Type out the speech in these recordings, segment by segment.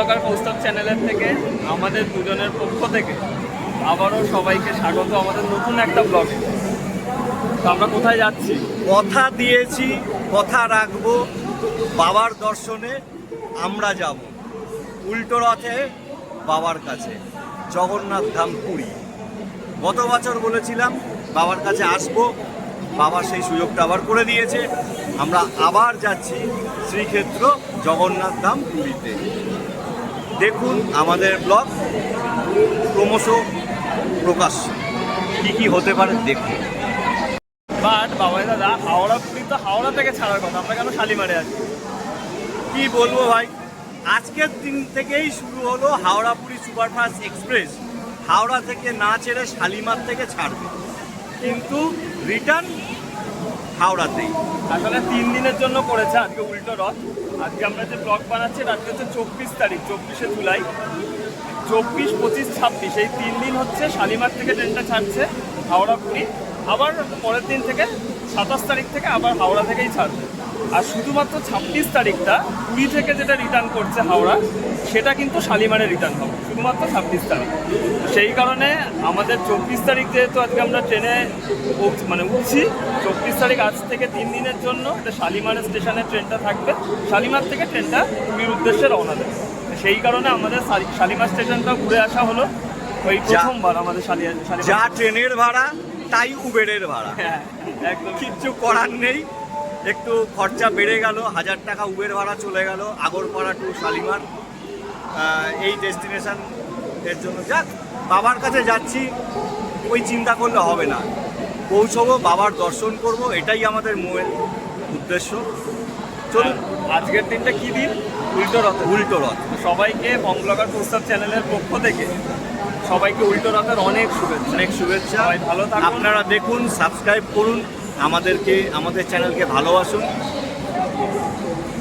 Blogger Kaustav চ্যানেলের থেকে আমাদের দুজনের পক্ষ থেকে আবারও সবাইকে স্বাগত আমাদের নতুন একটা ব্লগে। তো আমরা কোথায় যাচ্ছি? কথা দিয়েছি, কথা রাখবো। বাবার দর্শনে আমরা যাব উল্টো রথে বাবার কাছে, জগন্নাথ ধাম পুরী। গত বছর বলেছিলাম বাবার কাছে আসবো, বাবা সেই সুযোগটা আবার করে দিয়েছে। আমরা আবার যাচ্ছি শ্রীক্ষেত্র জগন্নাথ ধাম পুরীতে। দেখুন আমাদের ব্লগ ক্রমশ প্রকাশ্য, কী কী হতে পারে দেখুন। বাট বাবাই দাদা, হাওড়া পুরী তো হাওড়া থেকে ছাড়ার কথা, আমরা কেন শালিমারে আছি? কি বলবো ভাই, আজকের দিন থেকেই শুরু হলো হাওড়া পুরী সুপারফাস্ট এক্সপ্রেস। হাওড়া থেকে না ছেড়ে শালিমার থেকে ছাড়বে, কিন্তু রিটার্ন হাওড়াতেই। আসলে 3 দিনের জন্য করেছে আজকে উল্টো রথ। আজকে আমরা যে ব্লগ বানাচ্ছি আজকে হচ্ছে 24 তারিখ, 24শে জুলাই। 24, 25, 26 এই 3 দিন হচ্ছে শালিমার থেকে ট্রেনটা ছাড়ছে হাওড়া পুরী। আবার পরের দিন থেকে 27 তারিখ থেকে আবার হাওড়া থেকেই ছাড়বে। আর শুধুমাত্র 26 তারিখটা পুরী থেকে যেটা রিটার্ন করছে হাওড়া, সেটা কিন্তু শালিমারে রিটার্ন হবে শুধুমাত্র 26 তারিখ। সেই কারণে আমাদের 24 তারিখ যেহেতু আজকে আমরা ট্রেনে উঠছি, 24 তারিখ আজ থেকে 3 দিনের জন্য এটা শালিমারের স্টেশনে ট্রেনটা থাকবে। শালিমার থেকে ট্রেনটা পুরীর উদ্দেশ্যে রওনা দেবে। সেই কারণে আমাদের শালিমার স্টেশনটা ঘুরে আসা হলো। ওই প্রথমবার আমাদের যা ট্রেনের ভাড়া তাই উবেরের ভাড়া। হ্যাঁ, একদম কিচ্ছু করার নেই। একটু খরচা বেড়ে গেল, 1000 টাকা উবের ভাড়া চলে গেল আগরপাড়া টু শালিমার এই ডেস্টিনেশন এর জন্য। যাক, বাবার কাছে যাচ্ছি, ওই চিন্তা করলে হবে না। পৌঁছবো, বাবার দর্শন করব, এটাই আমাদের মূল উদ্দেশ্য। চলুন। আজকের দিনটা কি দিন? উল্টো রথ। উল্টো রথ। সবাইকে বং ব্লগার কৌস্তব চ্যানেলের পক্ষ থেকে সবাইকে উল্টো রথের অনেক শুভেচ্ছা। অনেক শুভেচ্ছা। সবাই ভালো থাকুন। আপনারা দেখুন, সাবস্ক্রাইব করুন, আমাদের চ্যানেলকে ভালোবাসুন।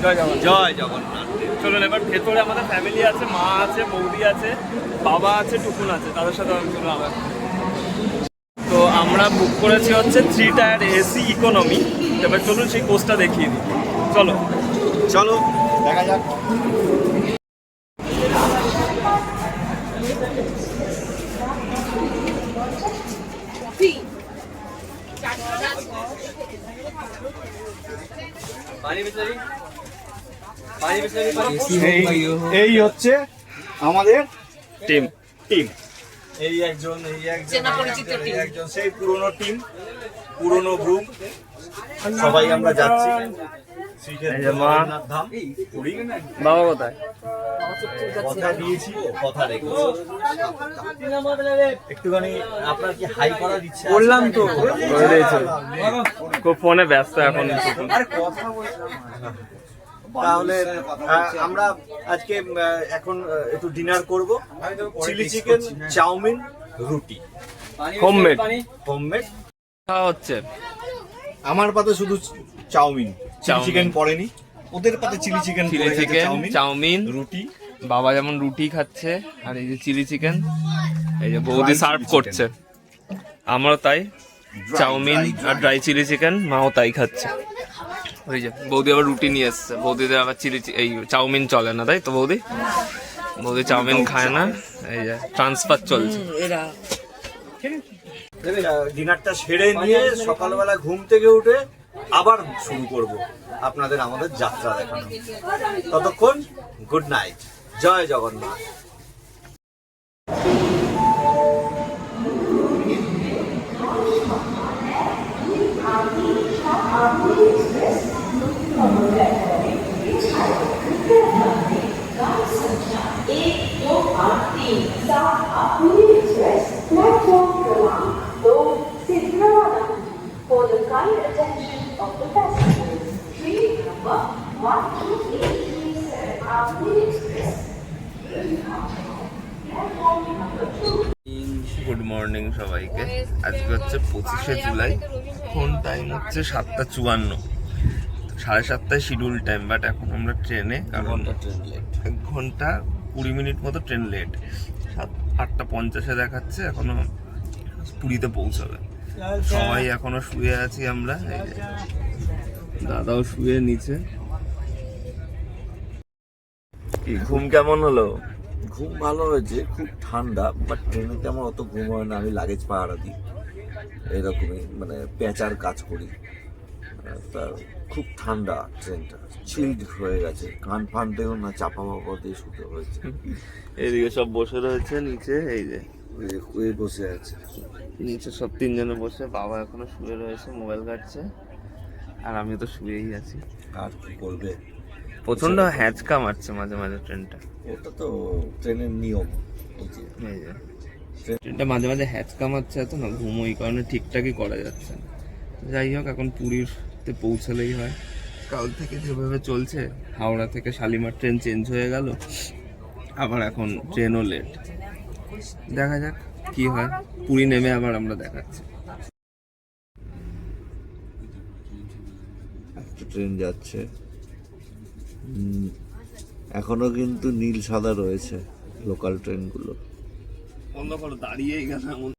জয় জগন্নাথ। জয় জগন্নাথ। চলুন এবার ভেতরে আমাদের ফ্যামিলি আছে, মা আছে, বৌদি আছে, বাবা আছে, টুকুন আছে, তাদের সাথে চলুন আবার। তো আমরা বুক করেছি হচ্ছে 3 টায়ার এসি ইকোনমি। এবার চলুন সেই কোচটা দেখিয়ে দিই। চলো চলো দেখা যাক। এই হচ্ছে আমাদের টিম। এই একজন সেই পুরনো টিম, পুরনো গ্রুপ। সবাই আমরা যাচ্ছি জগন্নাথ ধাম পুরী। বাবা কোথায়? কথা দিয়েছি, কথা রেখেছি। একটুখানি আপনার কি হাই করার ইচ্ছা? বললাম তো, খুব ফোনে ব্যস্ত এখন। তাহলে আমরা আজকে এখন একটু ডিনার করব। চিলি চিকেন, চাউমিন, রুটি, হোমমেড খাওয়া হচ্ছে। আমার পাতে শুধু চাউমিন, চিলি চিকেন পড়েনি। ওদের পাতে চিলি চিকেন, চাউমিন, রুটি। বাবা যেমন রুটি খাচ্ছে, আর এই যে চিলি চিকেন এই যে বৌদি সার্ভ করছে। আমারও তাই, চাউমিন আর ড্রাই চিলি চিকেন, মাও তাই খাচ্ছে। ওই যে বৌদি আবার রুটি নিয়ে এসছে। বৌদিদের আবার এই চাউমিন চলে না, তাই তো বৌদি চাউমিন খায় না। এই যে ট্রান্সফার চলছে। ডিনারটা সেরে নিয়ে সকালবেলা ঘুম থেকে উঠে আবার শুরু করব আমাদের যাত্রা দেখানো। ততক্ষণ গুড নাইট, জয় Jagannath. For the kind attention of the passengers, train number 12837 Puri Express. Platform number 2. Good morning সবাইকে। আজকে হচ্ছে 25শে জুলাই। এখন টাইম হচ্ছে 7:54। 7:30 শিডিউল টাইম, বাট এখন আমরা ট্রেনে, কারণ 1 ঘন্টা 20 মিনিট মতো ট্রেন লেট। 8:50 দেখাচ্ছে, এখনো পুরীতে পৌঁছাবে। সবাই এখনো শুয়ে আছি আমরা। এই যে দাদাও শুয়ে নিচে। কি ঘুম কেমন হলো? ঘুম ভালো হয়েছে, খুব ঠান্ডা, বাট ট্রেনেতে আমার অত ঘুম হয় না। আমি লাগেজ পাহারা দিই, এরকমই মানে পেঁচার কাজ করি। তা খুব ঠান্ডা ট্রেনটা, চিল্ড হয়ে গেছে। কান ফান দেখুন না, চাপা বাপা দিয়ে শুতে হয়েছে। এইদিকে সব বসে রয়েছে নিচে, এই যে ওয়ে বসে আছে। নিচে সব তিনজনে বসে, বাবা এখনো শুয়ে রয়েছে, মোবাইল ঘাটছে, আর আমি তো শুয়েই আছি। আর কি করবে, প্রচন্ড হ্যাঁচকা মারছে মাঝে মাঝে ট্রেনটা। ওটা তো ট্রেনের নিয়ম। এই যে এই যে ট্রেনটা মাঝে মাঝে হ্যাঁচকা মারছে, এত না ঘুম ওই কারণে ঠিকঠাকই করা যাচ্ছে না। যাই হোক, এখন পুরীতে পৌঁছালেই হয়। কাল থেকে যেভাবে চলছে, হাওড়া থেকে শালিমার ট্রেন চেঞ্জ হয়ে গেল, আবার এখন ট্রেনও লেট। দেখা যাক কি হয়, পুরী নেমে আবার আমরা দেখাচ্ছি। একটা ট্রেন যাচ্ছে, এখনো কিন্তু নীল সাদা রয়েছে লোকাল ট্রেনগুলো। বন্ধ করো, দাঁড়িয়েই গেল এমন।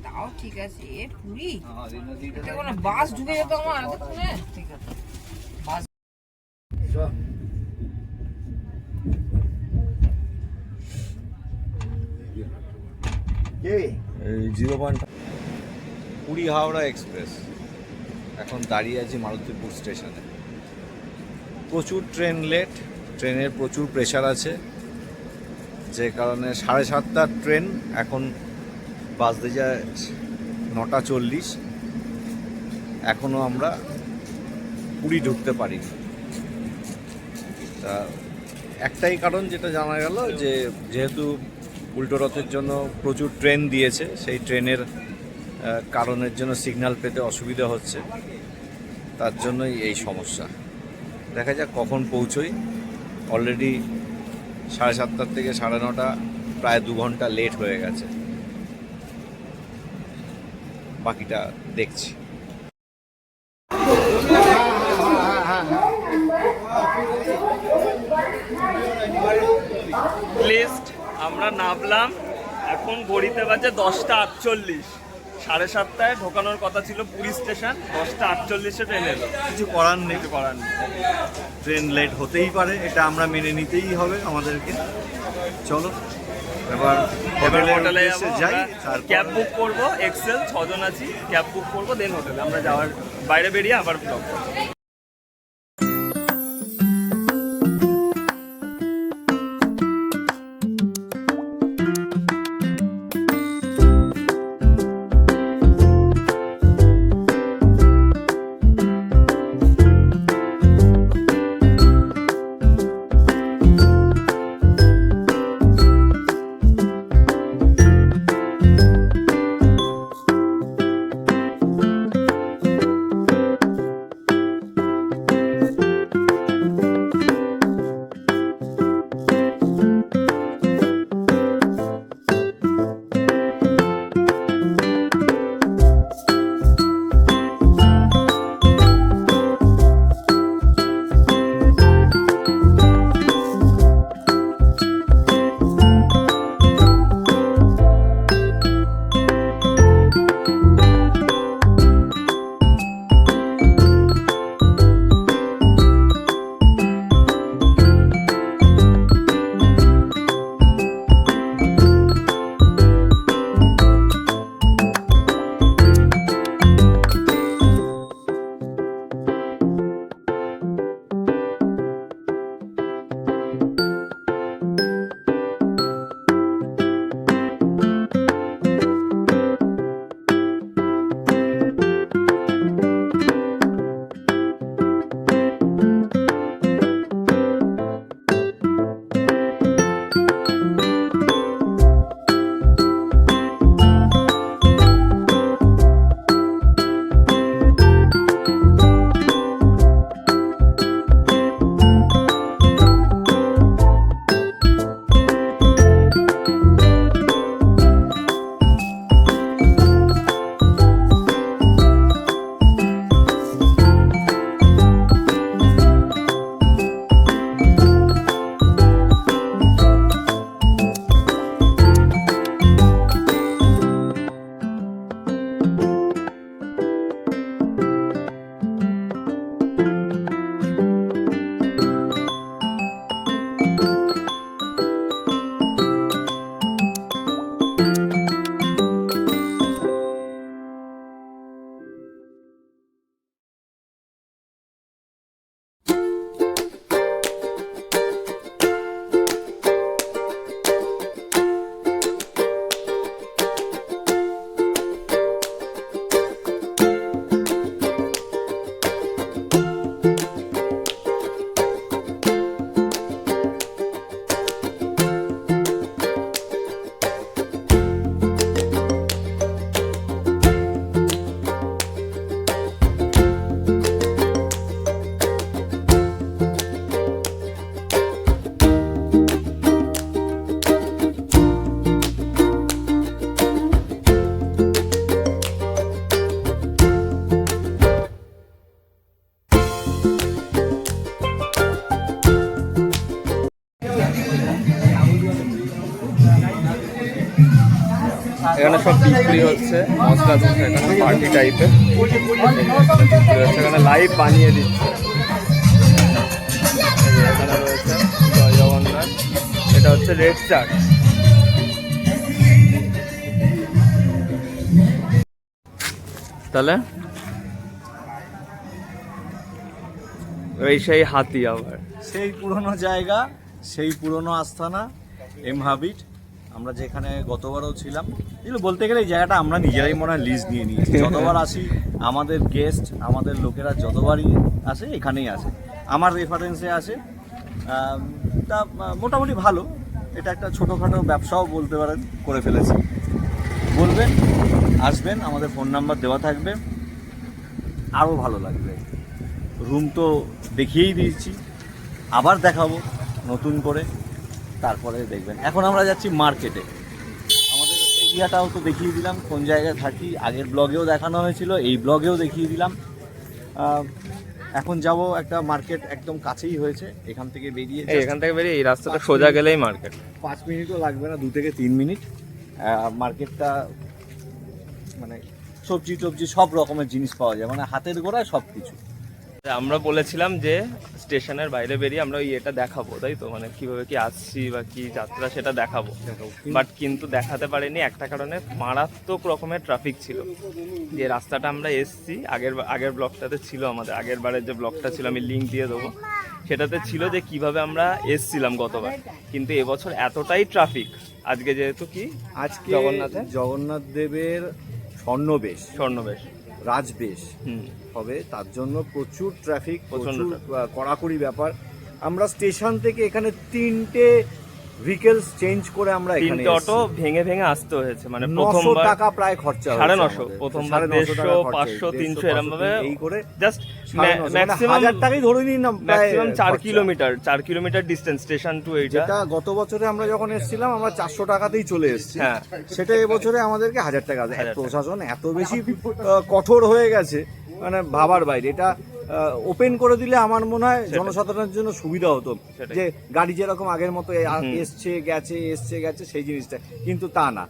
তাও ঠিক আছে, এ পুরি এটা কোনো বাস ঢুকে যেত আমার এতক্ষণে। ঠিক আছে, বাস এই 0.5 পুরী হাওড়া এক্সপ্রেস এখন দাঁড়িয়ে আছি মারুতিপুর স্টেশনে। প্রচুর ট্রেন লেট, ট্রেনের প্রচুর প্রেশার আছে, যে কারণে 7:30টার ট্রেন এখন বাজতে যায় 9:40। এখনও আমরা পুরী ঢুকতে পারিনি। তা একটাই কারণ যেটা জানা গেল, যে যেহেতু উল্টো রথের জন্য প্রচুর ট্রেন দিয়েছে, সেই ট্রেনের কারণের জন্য সিগন্যাল পেতে অসুবিধা হচ্ছে, তার জন্যই এই সমস্যা। দেখা যাক কখন পৌঁছোই। অলরেডি 7:30 থেকে 9:30, প্রায় 2 ঘন্টা লেট হয়ে গেছে। বাকিটা দেখছি। লিস্ট আমরা নামলাম, এখন ঘড়িতে বাজে 10:48। 7:30টায় ঢোকানোর কথা ছিল পুরী স্টেশন, 10:48-এ ট্রেন এলো। কিছু করার নেই, কিছু করার নেই। ট্রেন লেট হতেই পারে, এটা আমরা মেনে নিতেই হবে আমাদেরকে। চলো এবার এবার হোটেলে হোটেলে যাবো, যাই, ক্যাব বুক করবো, এক্সেল 6 জন আছি, ক্যাব বুক করবো, দেন হোটেলে আমরা যাওয়ার বাইরে বেরিয়ে আবার ব্লগ করবো। এখানে সব বিক্রি হচ্ছে মশলা টসলা, এখানে পার্টি টাইপের এখানে লাইভ বানিয়ে দিচ্ছে। এখানে রয়েছে জয় জগন্নাথ, এটা হচ্ছে রেড চাট। তাহলে এই সেই হাতি আবার সেই পুরনো জায়গা, সেই পুরনো আস্তানা এম হাবিট, আমরা যেখানে গতবারও ছিলাম। এগুলো বলতে গেলে এই জায়গাটা আমরা নিজেরাই মনে হয় লিজ নিয়ে নিয়েছি। যতবার আসি আমাদের গেস্ট, আমাদের লোকেরা যতবারই আসে এখানেই আসে, আমার রেফারেন্সে আসে। তা মোটামুটি ভালো, এটা একটা ছোটোখাটো ব্যবসাও বলতে পারেন করে ফেলেছি। বলবেন, আসবেন, আমাদের ফোন নাম্বার দেওয়া থাকবে, আরও ভালো লাগবে। রুম তো দেখিয়েই দিয়েছি, আবার দেখাবো নতুন করে, তারপরে দেখবেন। এখন আমরা যাচ্ছি মার্কেটে, আমাদের এরিয়াটাও তো দেখিয়ে দিলাম কোন জায়গায় থাকি, আগের ব্লগেও দেখানো হয়েছিল, এই ব্লগেও দেখিয়ে দিলাম। এখন যাব একটা মার্কেট, একদম কাছেই হয়েছে, এখান থেকে বেরিয়ে এই রাস্তাটা সোজা গেলেই মার্কেট। 5 মিনিটও লাগবে না, 2 থেকে 3 মিনিট। মার্কেটটা মানে সবজি টবজি সব রকমের জিনিস পাওয়া যায়, মানে হাতের গোড়ায় সব কিছু। আমরা বলেছিলাম যে স্টেশনের বাইরে বেরিয়ে আমরা এটা দেখাবো, তাই তো, মানে কিভাবে কি আসছি বা কি যাত্রা সেটা দেখাবো, বাট কিন্তু দেখাতে পারিনি একটা কারণে, মারাত্মক রকমের ট্রাফিক ছিল। যে রাস্তাটা আমরা এসছি আগের ব্লগটাতে ছিল, আমাদের আগের বারের যে ব্লগটা ছিল আমি লিঙ্ক দিয়ে দেবো, সেটাতে ছিল যে কিভাবে আমরা এসছিলাম গতবার। কিন্তু এবছর এতটাই ট্রাফিক, আজকে যেহেতু কি আজকে জগন্নাথের জগন্নাথ দেবের স্বর্ণবেশ রাজবেশ হবে, তার জন্য প্রচুর ট্রাফিক, প্রচুর কড়াকড়ি ব্যাপার। আমরা স্টেশন থেকে এখানে 3টে ভেহিকলস চেঞ্জ করে আমরা এখানে অটো ভেঙে ভেঙে আসতে হয়েছে, মানে 900 টাকা প্রায় খরচা হয়েছে, 950 প্রথমবার 150 500 300 এরকম ভাবে এই করে জাস্ট ম্যাক্সিমাম 1000 টাকাই ধরে নিন না, maximum 4 kilometre distance station to এইটা। যেটা গত বছরে আমরা যখন এসেছিলাম আমরা 400 টাকাতেই চলে এসেছি, হ্যাঁ, সেটা এবছরে আমাদেরকে 1000 টাকা। প্রশাসন এত বেশি কঠোর হয়ে গেছে, মানে ভাবার বাইরে। এটা ওপেন করে দিলে আমার মনে হয় জনসাধারণের জন্য সুবিধা হতো, যে গাড়ি যেরকম আগের মতো এসছে গেছে সেই জিনিসটা, কিন্তু তা না,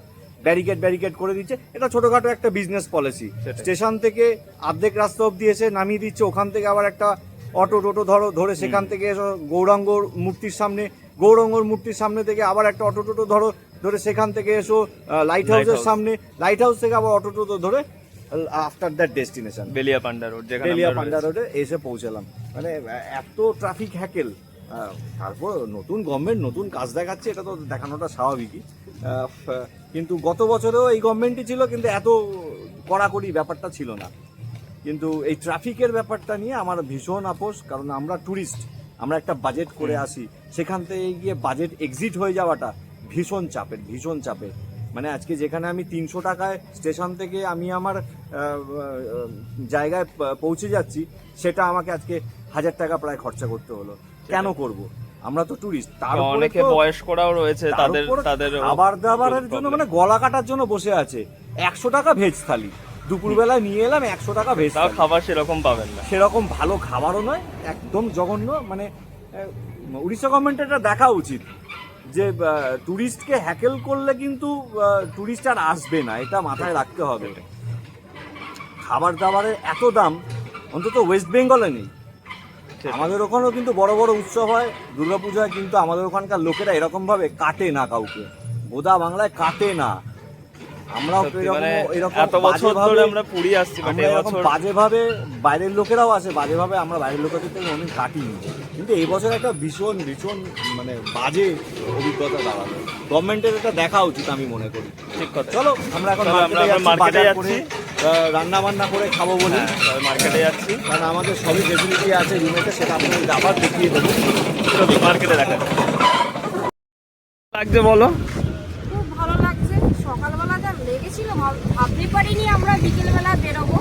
ব্যারিকেড করে দিচ্ছে। এটা ছোটখাটো একটা বিজনেস পলিসি। স্টেশন থেকে অর্ধেক রাস্তা অব্দি এসে নামিয়ে দিচ্ছে, ওখান থেকে আবার একটা অটো টোটো ধরে সেখান থেকে এসো গৌরাঙ্গর মূর্তির সামনে থেকে আবার একটা অটো টোটো ধরে সেখান থেকে এসো লাইট হাউসের সামনে, লাইট হাউস থেকে আবার অটো টোটো ধরে আফটার দ্যাট ডেস্টিনেশন বেলিয়া পান্ডা রোডে এসে পৌঁছালাম। মানে এত ট্রাফিক হ্যাকেল। তারপর নতুন গভর্নমেন্ট নতুন কাজ দেখাচ্ছে, এটা তো দেখানোটা স্বাভাবিকই, কিন্তু গত বছরেও এই গভর্নমেন্টই ছিল, কিন্তু এত কড়াকড়ি ব্যাপারটা ছিল না। কিন্তু এই ট্রাফিকের ব্যাপারটা নিয়ে আমার ভীষণ আপোষ, কারণ আমরা ট্যুরিস্ট, আমরা একটা বাজেট করে আসি, সেখান থেকে গিয়ে বাজেট এক্সিট হয়ে যাওয়াটা ভীষণ চাপের। মানে আজকে যেখানে আমি 300 টাকায় স্টেশন থেকে আমি আমার জায়গায় পৌঁছে যাচ্ছি, সেটা আমাকে আজকে 1000 টাকা প্রায় খরচা করতে হলো। কেন করব? আমরা তো ট্যুরিস্ট। তার অনেকে বয়স্করাও রয়েছে, তাদের খাবার দাবারের জন্য মানে গলা কাটার জন্য বসে আছে। 100 টাকা ভেজ থালি দুপুরবেলায় নিয়ে এলাম, 100 টাকা ভেজ থালি, খাবার সেরকম পাবেন না, সেরকম ভালো খাবারও নয়, একদম জঘন্য। মানে উড়িষ্যা গভর্নমেন্টের এটা দেখা উচিত যে ট্যুরিস্টকে হ্যাকেল করলে কিন্তু ট্যুরিস্ট আর আসবে না, এটা মাথায় রাখতে হবে। খাবার দাবারের এত দাম অন্তত ওয়েস্ট বেঙ্গলে নেই। আমাদের ওখানেও কিন্তু বড় বড় উৎসব হয়, দুর্গাপূজায়, কিন্তু আমাদের ওখানকার লোকেরা এরকম ভাবে কাটে না কাউকে, বোদা বাংলায় কাটে না। আমরাও এরকম এত বছর ধরে আমরা পুরী আসছি, এরকম বাজেভাবে বাইরের লোকেরাও আসে, বাজেভাবে আমরা বাইরের লোকেদের থেকে অনেক কাটিনি। কিন্তু এই বছর একটা ভীষণ মানে বাজে অভিজ্ঞতা দাঁড়ালো। গভর্নমেন্টের এটা দেখা উচিত আমি মনে করি। ঠিক কথা। চলো আমরা এখন মার্কেটে যাচ্ছি, রান্না বান্না করে খাবো বলে মার্কেটে যাচ্ছি, কারণ আমাদের সবই ফেসিলিটি আছে রুমেতে, সেটা আপনাদের আবার দেখিয়ে দেবো। মার্কেটে দেখা লাগছে, বলো। খুব ভালো লাগছে। সকালবেলা যা লেগেছিল ভাবতে পারিনি আমরা বিকেলবেলা বেরোবো।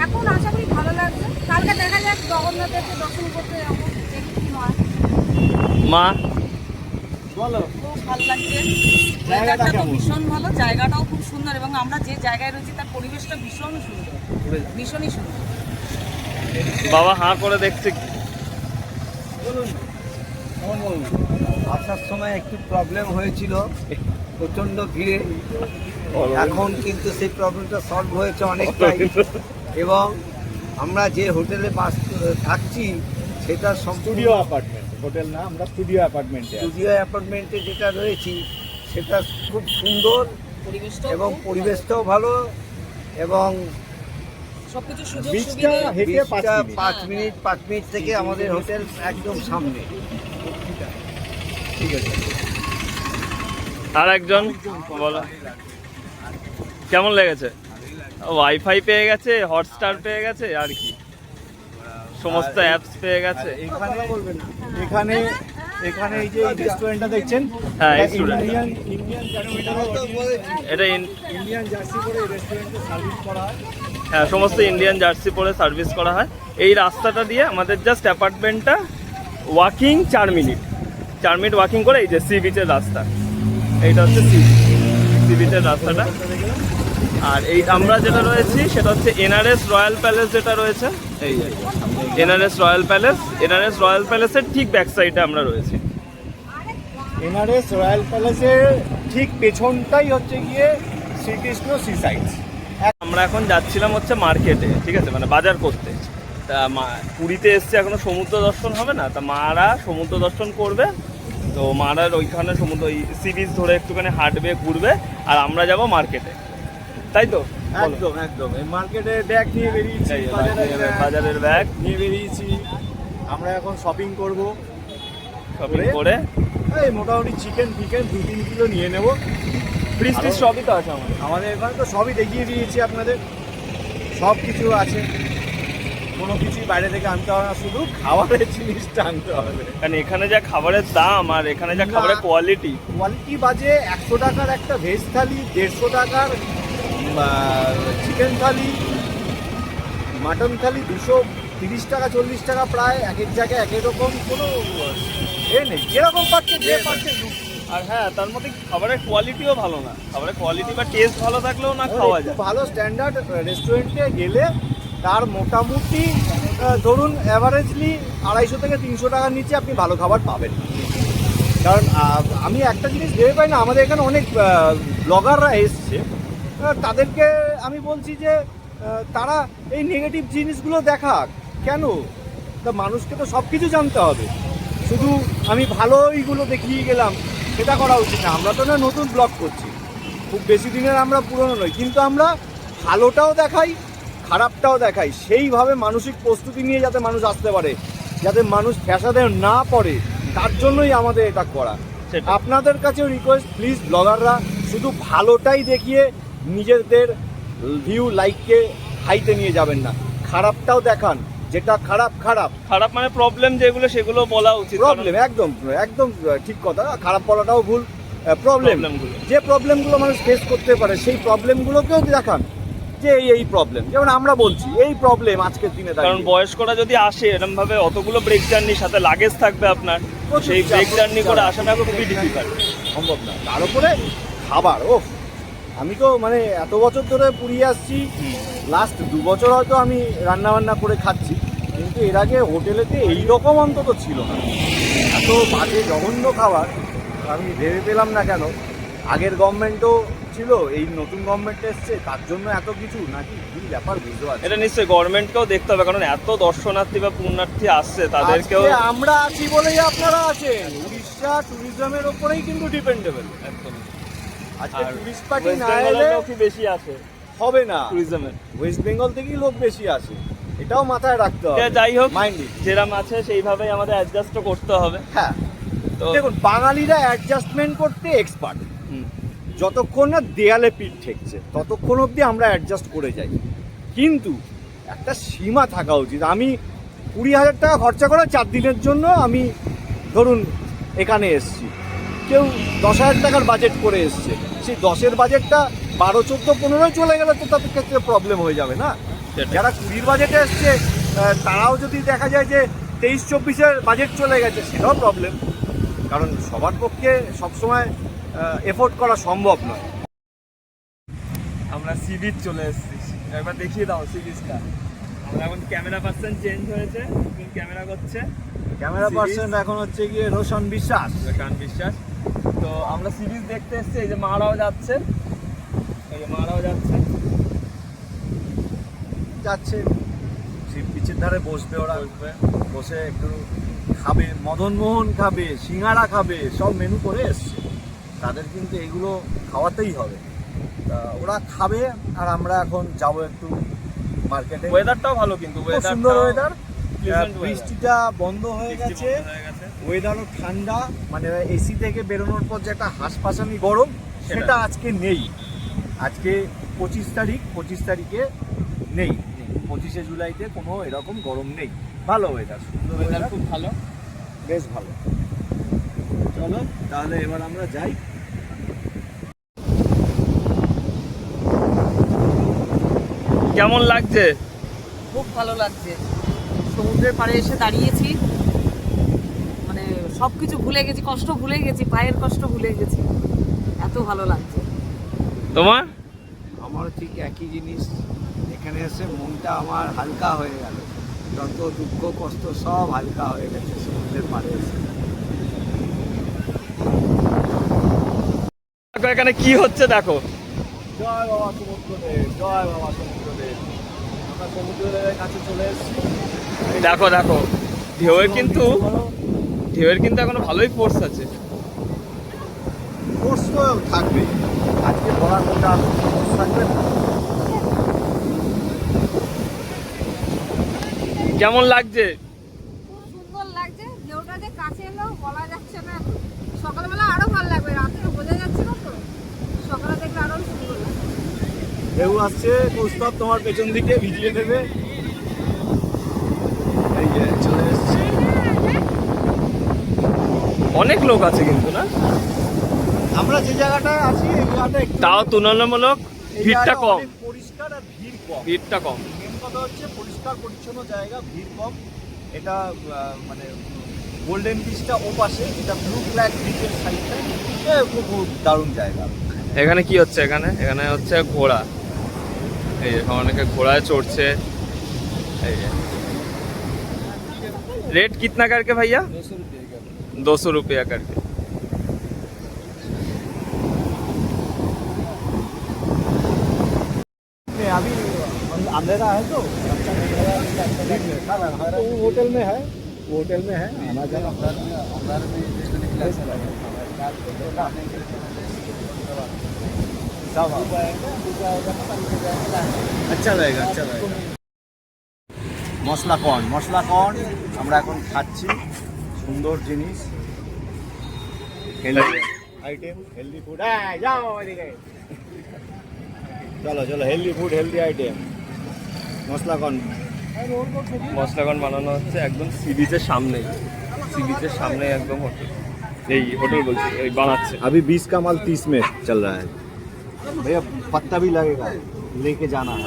এখন আশা করি ভালো লাগছে। কালকে দেখা যাক জগন্নাথদেরকে দর্শন করতে যাবো, দেখি কি হয়। মা বলো, খুব ভালো লাগছে, জায়গাটা জায়গাটা কেমন? ভীষণ ভালো, জায়গাটাও খুব সুন্দর, এবং আমরা যে জায়গায় রয়েছি তার পরিবেশটা ভীষণই সুন্দর। বাবা হাঁ করে দেখছে। বলুন, আসার সময় একটু প্রবলেম হয়েছিল, প্রচণ্ড ভিড়ে। এখন কিন্তু সেই প্রবলেমটা সলভ হয়েছে অনেকটাই, এবং আমরা যে হোটেলে থাকছি সেটা স্টুডিও অ্যাপার্টমেন্ট, হোটেল না, আমরা স্টুডিও অ্যাপার্টমেন্টে আছি। স্টুডিও অ্যাপার্টমেন্টে যেটা রয়েছি সেটা খুব সুন্দর, পরিবেশটাও এবং খুব পরিবেশটাও ভালো, এবং সবকিছু সুযোগ বিচটা সুবিধা হেঁটে বিচটা 5 মিনিট। 5 মিনিট থেকে আমাদের হোটেল একদম সামনে। ঠিক আছে। আর একজন বলো কেমন লেগেছে? ওয়াইফাই পেয়ে গেছে, হটস্টার পেয়ে গেছে, আর কি সমস্ত অ্যাপস পেয়ে গেছে। এখানে এখানে এই যে রেস্টুরেন্টটা দেখছেন, হ্যাঁ, এটা restaurant। ইন্ডিয়ান এটা ইন্ডিয়ান জার্সি করে রেস্টুরেন্টে সার্ভিস করা হয়। হ্যাঁ, সমস্ত ইন্ডিয়ান জার্সি পরে সার্ভিস করা হয়। এই রাস্তাটা দিয়ে আমাদের জাস্ট অ্যাপার্টমেন্টটা ওয়াকিং 4 মিনিট ওয়াকিং করে, এই যে সি বিচের রাস্তা, এইটা হচ্ছে সি বিচের রাস্তাটা। আর এই আমরা যেটা রয়েছি সেটা হচ্ছে এনআরএস রয়্যাল প্যালেস, যেটা রয়েছে এই যে এনআরএস রয়্যাল প্যালেসের ঠিক ব্যাক সাইডে আমরা রয়েছি। এনআরএস রয়্যাল প্যালেসের ঠিক পেছনটাই হচ্ছে গিয়ে শ্রীকৃষ্ণ সি সাইডস। আমরা এখন যাচ্ছিলাম হচ্ছে মার্কেটে, ঠিক আছে, মানে বাজার করতে। তা পুরীতে এসছে, এখনো সমুদ্র দর্শন হবে না, তা মারা সমুদ্র দর্শন করবে। তো মারার ওইখানে সমুদ্র ওই সি বিচ ধরে একটুখানি হাঁটবে, ঘুরবে, আর আমরা যাব মার্কেটে, তাই তো? একদম একদম, এই মার্কেটে ব্যাগ নিয়ে বেরিয়েছি, এই বাজারের ব্যাগ নিয়ে বেরিয়েছি। আমরা এখন শপিং করব, শপিং করে এই মোটামুটি চিকেন 2-3 কিলো নিয়ে নেব। ফ্রিজ টিজ সবই তো আছে আমাদের। আমাদের এখানে তো সবই দেখিয়ে দিয়েছি আপনাদের, সব কিছু আছে, কোনো কিছুই বাইরে থেকে আনতে হবে না, শুধু খাবারের জিনিসটা আনতে হবে। কারণ এখানে যা খাবারের দাম আর এখানে যা খাবারের কোয়ালিটি, কোয়ালিটি বাজে 100 টাকার একটা ভেজ থালি, 150 টাকার চিকেন থালি, মাটন থালি 230 টাকা 40 টাকা প্রায়, এক এক জায়গায় এক এক রকম, কোনো নেই, যেরকম পাচ্ছে যে পাচ্ছে। আর হ্যাঁ, তার মধ্যে খাবারের কোয়ালিটিও ভালো না, খাবারের কোয়ালিটি বা টেস্ট ভালো থাকলেও না খাওয়া একটু যায়। ভালো স্ট্যান্ডার্ড রেস্টুরেন্টে গেলে তার মোটামুটি ধরুন অ্যাভারেজলি 250 থেকে 300 টাকার নিচে আপনি ভালো খাবার পাবেন। কারণ আমি একটা জিনিস ভেবে পাই না, আমাদের এখানে অনেক ব্লগাররা এসছে, তাদেরকে আমি বলছি যে তারা এই নেগেটিভ জিনিসগুলো দেখাক কেন? তা মানুষকে তো সব কিছু জানতে হবে, শুধু আমি ভালো এইগুলো দেখিয়ে গেলাম সেটা করা উচিত না। আমরা তো না নতুন ব্লগ করছি, খুব বেশি দিনের আমরা পুরনো নই, কিন্তু আমরা ভালোটাও দেখাই, খারাপটাও দেখাই, সেইভাবে মানসিক প্রস্তুতি নিয়ে যাতে মানুষ আসতে পারে, যাতে মানুষ ফ্যাসাদে না পড়ে, তার জন্যই আমাদের এটা করা। সেটাই। আপনাদের কাছেও রিকোয়েস্ট, প্লিজ ব্লগাররা শুধু ভালোটাই দেখিয়ে নিজেদের ভিউ লাইককে হাইতে নিয়ে যাবেন না, খারাপটাও দেখান, যেটা খারাপ খারাপ মানে প্রবলেম যেগুলো সেগুলো বলা উচিত। প্রবলেম, একদম একদম ঠিক কথা, খারাপ বলাটাও ভুল। প্রবলেম, প্রবলেমগুলো। যে প্রবলেমগুলো মানুষ ফেস করতে পারে সেই প্রবলেমগুলোকেও দেখান যে এই প্রবলেম, যেমন আমরা বলছি এই প্রবলেম আজকের দিনে দাঁড়িয়ে। কারণ বয়স্করা যদি আসে এরকম ভাবে অতগুলো ব্রেক জার্নির সাথে লাগেজ থাকবে আপনার, সেই ব্রেক জার্নি করে আসাটা খুবই ডিফিকাল্ট, সম্ভব না। তার উপরে খাবার, ও আমি তো মানে এত বছর ধরে পুরী আসছি, লাস্ট 2 বছর হয়তো আমি রান্নাবান্না করে খাচ্ছি, কিন্তু এর আগে হোটেলেতে এইরকম অন্তত ছিল না, এত বাজে জঘন্য খাবার আমি ভেবে পেলাম না কেন। আগের গভর্নমেন্টও ছিল, এই নতুন গভর্নমেন্ট এসছে, তার জন্য এত কিছু নাকি কি ব্যাপার বুঝতে পারছি। এটা নিশ্চয়ই গভর্নমেন্টকেও দেখতে হবে, কারণ এত দর্শনার্থী বা পুণ্যার্থী আসছে, তাদেরকেও আজকে আমরা আছি বলেই আপনারা আছেন, উড়িষ্যা ট্যুরিজমের ওপরেই কিন্তু ডিপেন্ডেবল। একদম। আজকে আর টুরিস্ট পার্টি ওয়েস্ট না বেঙ্গলের এলে লোকই বেশি আসে হবে না, ট্যুরিজমের। ওয়েস্ট বেঙ্গল থেকেই লোক বেশি আসে, এটাও মাথায় রাখতে হবে। যাই হোক, মাইন্ডে, যেরাম আছে সেইভাবেই আমাদের অ্যাডজাস্টও করতে হবে। হ্যাঁ তো দেখুন, বাঙালিরা অ্যাডজাস্টমেন্ট করতে এক্সপার্ট, হুম, যতক্ষণ না দেয়ালে পিঠ ঠেকছে ততক্ষণ অবধি আমরা অ্যাডজাস্ট করে যাই, কিন্তু একটা সীমা থাকা উচিত। আমি 20,000 টাকা খরচা করে 4 দিনের জন্য আমি ধরুন এখানে এসছি, কেউ 10,000 টাকার বাজেট করে এসছে, সেই 10-এর বাজেটটা 12, 14, 15 চলে গেলে তো তাদের ক্ষেত্রে প্রবলেম হয়ে যাবে না। সেটাই। যারা 20 বাজেটে এসছে তারাও যদি দেখা যায় যে 23-24-এর বাজেট চলে গেছে, সেটাও প্রবলেম, কারণ সবার পক্ষে সবসময় এফোর্ড করা সম্ভব নয়। আমরা সি বিচ চলে এসেছি, একবার দেখিয়ে দাও সি বিচটা। আমরা এখন ক্যামেরা পার্সন চেঞ্জ হয়েছে, ক্যামেরা করছে ক্যামেরা পার্সন এখন হচ্ছে গিয়ে রোশন বিশ্বাস। কান বিশ্বাস। তো আমরা সিরিজ দেখতে এসেছি, এই যে মারাও যাচ্ছে, এই যে মারাও যাচ্ছে। যাচ্ছে সেই পিচের ধারে বসবে, ওরা বসবে। বসে একটু খাবে, মদনমোহন খাবে, সিঙ্গারা খাবে, সব মেনু করে এসছে। তাদের কিন্তু এগুলো খাওয়াতেই হবে। তা ওরা খাবে আর আমরা এখন যাব একটু মার্কেটে। ওয়েদারটাও ভালো, কিন্তু খুব সুন্দর ওয়েদার, pleasant বৃষ্টিটা বন্ধ হয়ে গেছে, ওয়েদারও ঠান্ডা, মানে এসি থেকে বেরোনোর পর যে একটা হাঁসফাঁসানি গরম সেটা আজকে নেই। আজকে 25 তারিখ, 25 তারিখে নেই, 25শে জুলাইতে কোনো এরকম গরম নেই। ভালো ওয়েদার, সুন্দর ওয়েদার, খুব ভালো, বেশ ভালো। চলো তাহলে এবার আমরা যাই। কেমন লাগছে? খুব ভালো লাগছে, সমুদ্রের পাড়ে এসে দাঁড়িয়েছি, মানে সব কিছু ভুলে গেছি, কষ্ট ভুলে গেছি, পায়ের কষ্ট ভুলে গেছি, এত ভালো লাগছে। তোমার? আমারও ঠিক একই জিনিস, এখানে এসে মনটা আমার হালকা হয়ে গেল, যত দুঃখ কষ্ট সব হালকা হয়ে গেছে সমুদ্রের পাড়ে এসে। এখানে কি হচ্ছে দেখো। জয় বাবা সমুদ্রদেব, জয় বাবা সমুদ্রদেব। আমরা সমুদ্রদেবের কাছে চলে এসেছি। দেখো দেখো, ঢেউয়ের কিন্তু এখনো ভালোই ফোর্স আছে। ফোর্স তো থাকবে, আজকে ভরা কোনটা ফোর্স থাকবে না। কেমন লাগছে? খুব সুন্দর লাগছে, ঢেউটা যে কাছে এলেও বলা যাচ্ছে না। সকালবেলা আরো ভালো লাগবে, রাতে বোঝা যাচ্ছে না তো, সকালে দেখলে আরো সুন্দর লাগবে। ঢেউ আসছে, কৌস্তব তোমার পেছন দিকে ভিজিয়ে দেবে। এই যে চলে এসেছি। অনেক লোক আছে কিন্তু না, আমরা যে জায়গাটায় আছি এই জায়গাটা একটু তাও তুলনামূলক এই ভিড়টা জায়গাটা কম, অনেক পরিষ্কার আর ভিড় কম। ভিড়টা কম। মেন কথা হচ্ছে পরিষ্কার পরিচ্ছন্ন জায়গা, ভিড় কম। এটা মানে গোল্ডেন বিচটা ও পাশে, এটা ব্লু ফ্ল্যাগ বিচের সাইডটায় খুব দারুণ জায়গা। এখানে কি হচ্ছে? এখানে হচ্ছে ঘোড়া, এই যে অনেকে ঘোড়ায় চড়ছে। এই যে रेट कितना करके भैया? 200 रुपया करके। अभी अंधेरा है तो वो होटल में है, वो होटल में है, आना जाना अच्छा रहेगा, अच्छा रहेगा। মশলা কর্ন আমরা এখন খাচ্ছি, সুন্দর জিনিস, হেলদি আইটেম, হেলদি ফুড। যাও এদিকে, চলো চলো, হেলদি ফুড, হেলদি আইটেম, মশলা কর্ন বানানো হচ্ছে একদম সি বিচের সামনেই, একদম হোটেল, এই হোটেল বলছি, এই বানাচ্ছে। अभी 20 का माल 30 में चल रहा है भैया, पत्ता भी लगेगा, लेके जाना है,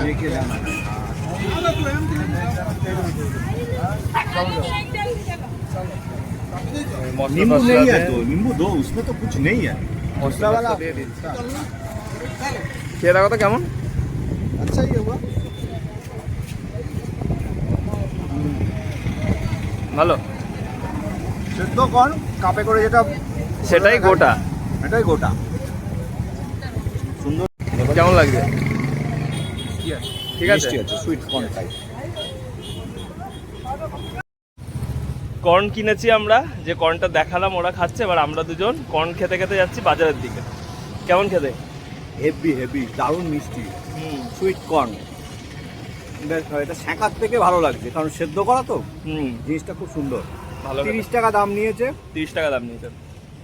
लेके जाना है। नींबू नहीं है तो नींबू दो, उसमें तो कुछ नहीं है, मसला वाला খেয়ে দেখো তো কেমন। अच्छा ही होगा। ভালো, সেদ্ধ কর্ন কাপে করে যেটা, সেটাই গোটা, এটাই গোটা, সুন্দর। কেমন লাগছে? ঠিক আছে, মিষ্টি আছে, সুইট কর্ন টাইপ। কর্ন কিনেছি আমরা, যে কর্নটা দেখালাম ওরা খাচ্ছে, এবার আমরা দুজন কর্ন খেতে খেতে যাচ্ছি বাজারের দিকে। কেমন খেতে? হেভি হেভি, দারুণ মিষ্টি, সুইট কর্ন। এটা শাঁখার থেকে ভালো লাগছে, কারণ সেদ্ধ করা তো, জিনিসটা খুব সুন্দর। ভালো, 30 টাকা দাম নিয়েছে, 30 টাকা দাম নিয়েছে।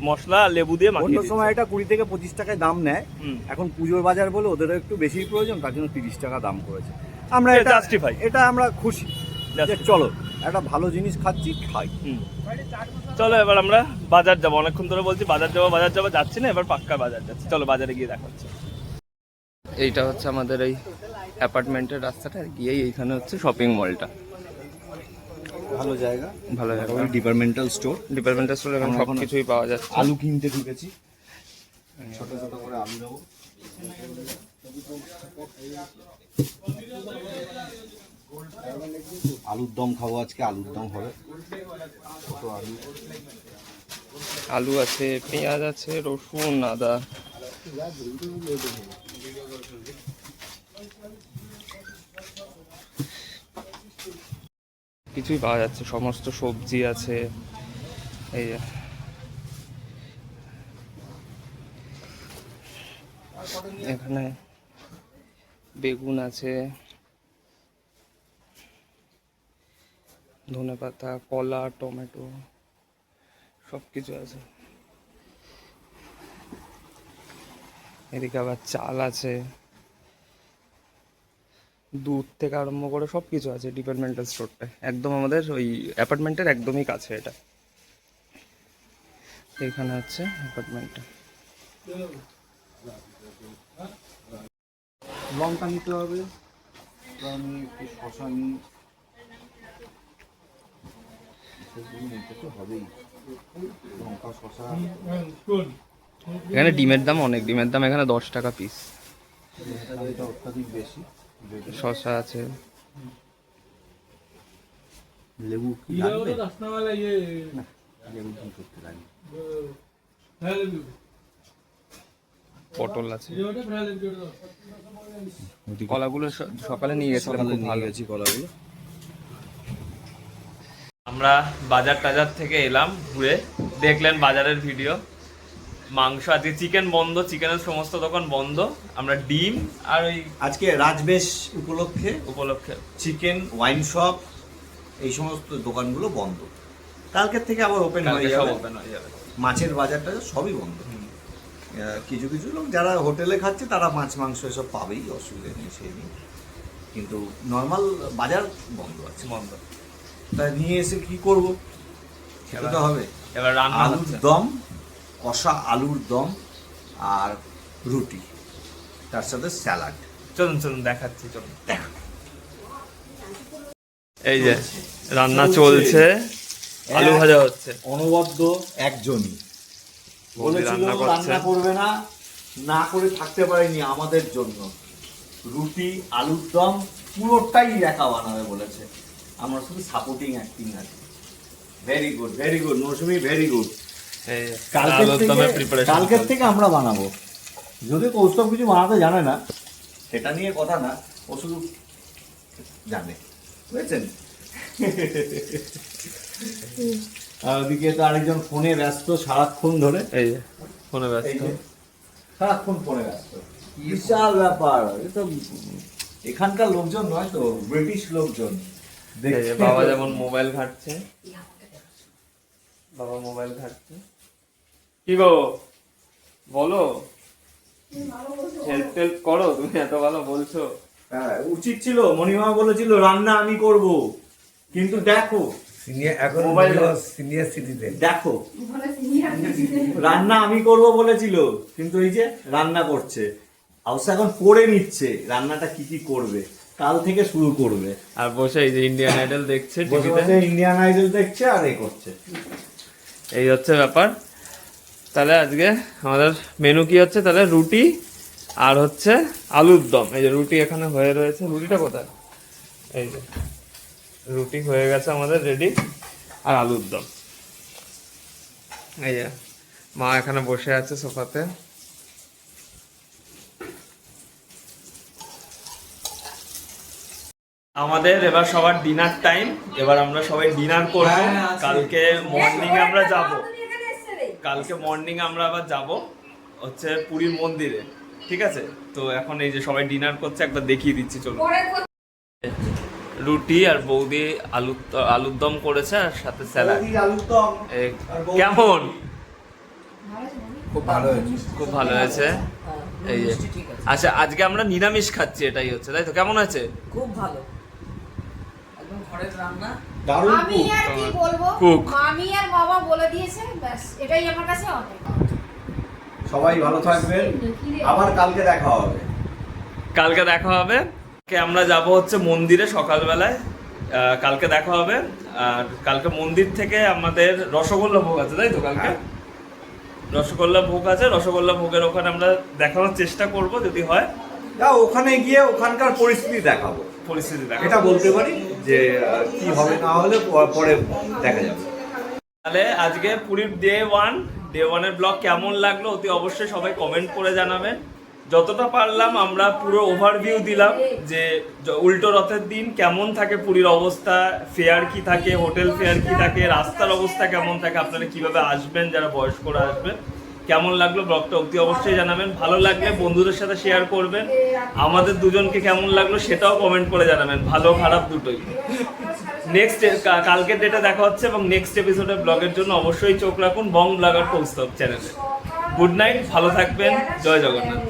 মশলা আর লেবু দিয়ে অন্য মাখিয়ে সময় এটা 20 থেকে 25 টাকায় দাম নেয়, এখন পুজোর বাজার বলে ওদেরও একটু বেশি প্রয়োজন, তার জন্য 30 টাকা দাম করেছে। আমরা এটা জাস্টিফাই, এটা আমরা খুশি যে চলো একটা ভালো জিনিস খাচ্ছি, খাই। চলো এবার আমরা বাজার যাবো, অনেকক্ষণ ধরে বলছি বাজার যাবো, যাচ্ছি না, এবার পাক্কা বাজার যাচ্ছি। চলো বাজারে গিয়ে দেখা হচ্ছে। এইটা হচ্ছে আমাদের এই অ্যাপার্টমেন্টের রাস্তাটা, আর গিয়েই এইখানে হচ্ছে শপিং মলটা। ভালো জায়গা, ভালো জায়গা, ডিপার্টমেন্টাল স্টোর, ডিপার্টমেন্টাল স্টোর, এখানে সব কিছুই পাওয়া যাচ্ছে। আলু কিনতে ঢুকেছি, ছোট ছোট করে আলু দেবো। আলুর দম খাবো আজকে, আলুর দম হবে। ছোট আলু, আলু আছে, পেঁয়াজ আছে, রসুন, আদা। কিছুই পাওয়া যাচ্ছে, সমস্ত সবজি আছে। এই যে এখানে বেগুন আছে, ধনেপাতা, কলা, টমেটো, সব কিছু আছে। এদিকে আবার চাল আছে, দুধ থেকে আরম্ভ করে সব কিছু আছে ডিপার্টমেন্টাল স্টোরটা। একদম আমাদের ওই অ্যাপার্টমেন্টের একদমই কাছে এটা। এখানে হচ্ছে অ্যাপার্টমেন্টটা। লঙ্কা নিতে হবে, তো আমি একটু শশা নিই, সেগুলো নিতে তো হবেই। লঙ্কা, শশা, এখানে ডিমের দাম অনেক, ডিমের দাম এখানে 10 টাকা পিস। দামটা অত্যাধিক বেশি। শসা আছে, লেবু কি লাগবে? না, লেবু কি করতে লাগে? পটল আছে, কলাগুলো সকালে নিয়ে গেছিলাম, সকালে খুব নিয়ে ভালো। গেছি কলাগুলো। আমরা বাজার টাজার থেকে এলাম ঘুরে, দেখলেন বাজারের ভিডিও। মাংস, আজকে চিকেন বন্ধ, চিকেনের সমস্ত দোকান বন্ধ। আমরা ডিম আর ওই আজকে রাজবেশ উপলক্ষে উপলক্ষে চিকেন, ওয়াইন শপ, এই সমস্ত দোকানগুলো বন্ধ। কালকের থেকে আবার ওপেন কালকে হয়ে সব যাবে। ওপেন হয়ে যাবে। মাছের বাজারটা সবই বন্ধ। কিছু কিছু লোক যারা হোটেলে খাচ্ছে তারা মাছ মাংস এসব পাবেই, অসুবিধা নেই সেই নিয়ে। কিন্তু নর্মাল বাজার বন্ধ আছে। বন্ধ। তাই নিয়ে এসে কি করব? খেতে তো হবে। এবার রান্না আলুর হচ্ছে। দম, কষা আলুর দম আর রুটি, তার সাথে স্যালাড। চলুন চলুন দেখাচ্ছি, চলুন। এই যে রান্না চলছে, আলু ভাজা হচ্ছে। অনবদ্য একজনই বৌদি বলেছিল রান্না করছে। রান্না করবে না, না করে থাকতে পারেনি আমাদের জন্য। রুটি, আলুর দম পুরোটাই একা বানাবে বলেছে। আমরা শুধু সাপোর্টিং অ্যাক্টিং আছে। ভেরি গুড, ভেরি গুড মৌসুমি, ভেরি গুড। এই যে আলুর দমের প্রিপারেশন। কালকের থেকে আমরা বানাবো। যদি কৌস্তব কিছু বানাতে জানে না, সেটা নিয়ে কথা না, ও শুধু জানে, বুঝেছেন? আর ওদিকে তো আরেকজন ফোনে ব্যস্ত সারাক্ষণ ধরে। এই যে ফোনে এই ব্যস্ত। যে, সারাক্ষণ ফোনে ব্যস্ত। বিশাল ব্যাপার। এটা এখানকার লোকজন নয় তো, ব্রিটিশ লোকজন। এই যে বাবা যেমন মোবাইল ঘাঁটছে, বাবা মোবাইল ঘাঁটছে। কি গো বলো, হেল্প টেল্প করো, তুমি এত ভালো বলছো। হ্যাঁ, উচিত ছিল। মণিমা বলেছিল রান্না আমি করব, কিন্তু দেখো এখন মোবাইল সিনিয়র সিটিজেন। দেখো রান্না আমি করব বলেছিল, কিন্তু এই যে রান্না করছে। অবশ্য এখন পড়ে নিচ্ছে রান্নাটা কি কি করবে, কাল থেকে শুরু করবে। আর বসে এই যে ইন্ডিয়ান আইডল দেখছে বসে টিভিতে। বসে ইন্ডিয়ান আইডল দেখছে আর এ করছে। এই হচ্ছে ব্যাপার। তাহলে আজকে আমাদের মেনু কি হচ্ছে? তাহলে রুটি আর হচ্ছে আলুর দম। এই যে রুটি এখানে হয়ে রয়েছে, রুটিটা কোথায়? এই যে রুটি হয়ে গেছে আমাদের রেডি, আর আলুর দম। এই যে মা এখানে বসে আছে সোফাতে। আমাদের এবার সবার ডিনার টাইম। এবার আমরা সবাই ডিনার করব। কালকে মর্নিং আমরা যাব, কালকে মর্নিং আমরা আবার যাব হচ্ছে পুরীর মন্দিরে, ঠিক আছে? তো এখন এই যে সবাই ডিনার করছে, একবার দেখিয়ে দিচ্ছি, চলো। রুটি আর বৌদি আলুর দম করেছে, আর সাথে স্যালাড। আলুর দম কেমন? খুব ভালো হয়েছে। খুব ভালো হয়েছে। এই যে আচ্ছা, আজকে আমরা নিরামিষ খাচ্ছি, এটাই হচ্ছে, তাই তো? কেমন আছে? খুব ভালো, একদম ঘরের রান্না। দারুণ আমি cook। আর কি বলবো, Cook। মামি আর বাবা বলে দিয়েছে, ব্যাস এটাই আমার কাছে অনেক। সবাই ভালো থাকবেন, আবার কালকে দেখা হবে। কালকে দেখা হবে। আমরা যাব হচ্ছে মন্দিরে সকালবেলায়। কালকে দেখা হবে। আর কালকে মন্দির থেকে আমাদের রসগোল্লা ভোগ আছে, তাই তো? কালকে রসগোল্লা ভোগ আছে, রসগোল্লা ভোগের ওখানে আমরা দেখানোর চেষ্টা করব যদি হয় তা ওখানে গিয়ে ওখানকার পরিস্থিতি দেখাবো, পরিস্থিতি দেখা। এটা বলতে পারি যে কি হবে না হলে পরে দেখা যাবে। তাহলে আজকে পুরীর ডে ওয়ানের ব্লগ কেমন লাগলো অতি অবশ্যই সবাই কমেন্ট করে জানাবেন। যতটা পারলাম আমরা পুরো ওভারভিউ দিলাম যে উল্টো রথের দিন কেমন থাকে পুরীর অবস্থা, ফেয়ার কি থাকে, হোটেল ফেয়ার কি থাকে, রাস্তার অবস্থা কেমন থাকে, আপনারা কিভাবে আসবেন, যারা বয়স্করা আসবেন। কেমন লাগলো ব্লগটা অতি অবশ্যই জানাবেন। ভালো লাগলে বন্ধুদের সাথে শেয়ার করবেন। আমাদের দুজনকে কেমন লাগলো সেটাও কমেন্ট করে জানাবেন, ভালো খারাপ দুটোই। নেক্সট কালকের ডেটে দেখা হচ্ছে এবং নেক্সট এপিসোডের ব্লগের জন্য অবশ্যই চোখ রাখুন বং ব্লগার কৌস্তব চ্যানেলে। গুড নাইট, ভালো থাকবেন, জয় জগন্নাথ।